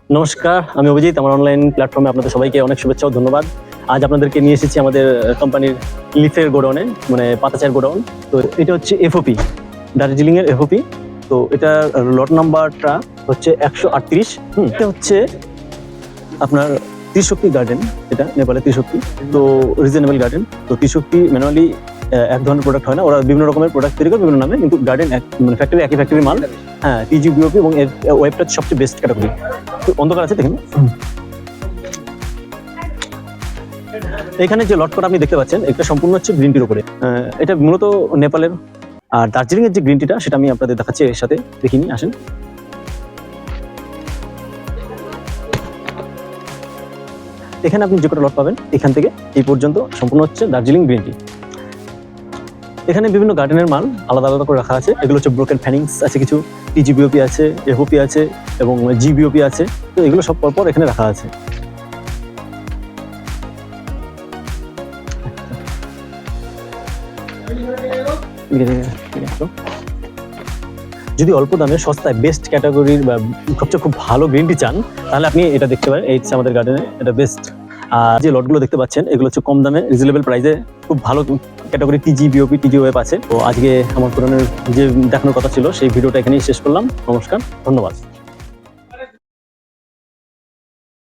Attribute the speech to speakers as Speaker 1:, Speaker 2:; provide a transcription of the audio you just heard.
Speaker 1: নমস্কার, আমি অভিজিৎ। আমার অনলাইন প্ল্যাটফর্মে আপনাদের সবাইকে অনেক শুভেচ্ছা ও ধন্যবাদ। আজ আপনাদেরকে নিয়ে এসেছি আমাদের কোম্পানির লিফের গোডাউনে, মানে পাতা চায়ের গোডাউন। তো এটা হচ্ছে এফওপি, দার্জিলিংয়ের এফওপি। তো এটার লট নাম্বারটা হচ্ছে 138। এটা হচ্ছে আপনার ত্রিশক্তি গার্ডেন, এটা নেপালের ত্রিশক্তি। তো রিজনেবল গার্ডেন। তো ত্রিশক্তি ম্যানুয়ালি এক ধরনের প্রোডাক্ট হয় না, ওরা বিভিন্ন রকমের প্রোডাক্ট তৈরি করে বিভিন্ন নামে, কিন্তু গার্ডেন মানে ফ্যাক্টরি, একই ফ্যাক্টরির মাল। হ্যাঁ, টিজি বিওপি, এবং এর ওয়েবটা সবচেয়ে বেস্ট ক্যাটাগরি। তো অন্ধকার আছে দেখুন। এখানে যে লট কটা আপনি দেখতে পাচ্ছেন, এটা সম্পূর্ণ হচ্ছে গ্রিন টির উপরে। এটা মূলত নেপালের। আর দার্জিলিং এর যে গ্রিন টিটা, সেটা আমি আপনাদের দেখাচ্ছি এর সাথে, দেখিনি, আসেন। এখানে আপনি যে কটা লট পাবেন, এখান থেকে এই পর্যন্ত সম্পূর্ণ হচ্ছে দার্জিলিং গ্রিন টি। এখানে বিভিন্ন গার্ডেনের মাল আলাদা আলাদা করে রাখা আছে। এগুলো হচ্ছে ব্রোকেন ফ্যানিংস আছে, কিছু টিজিবিওপি আছে, এফওপি আছে, এবং জিবিওপি আছে। তো এগুলো সব পরপর এখানে রাখা আছে। যদি অল্প দামে সস্তায় বেস্ট ক্যাটাগরির বা সবচেয়ে খুব ভালো গ্রিন টি চান, তাহলে আপনি এটা দেখতে পারেন। এই হচ্ছে আমাদের গার্ডেনে এটা বেস্ট। আর যে লটগুলো দেখতে পাচ্ছেন, এগুলো হচ্ছে কম দামে রিজনেবল প্রাইসে খুব ভালো ক্যাটাগরি টিজি বিওপি, টিজি ওয়েব আছে। তো আজকে আমার পুরানোর যে দেখানোর কথা ছিল, সেই ভিডিওটা এখানেই শেষ করলাম। নমস্কার, ধন্যবাদ।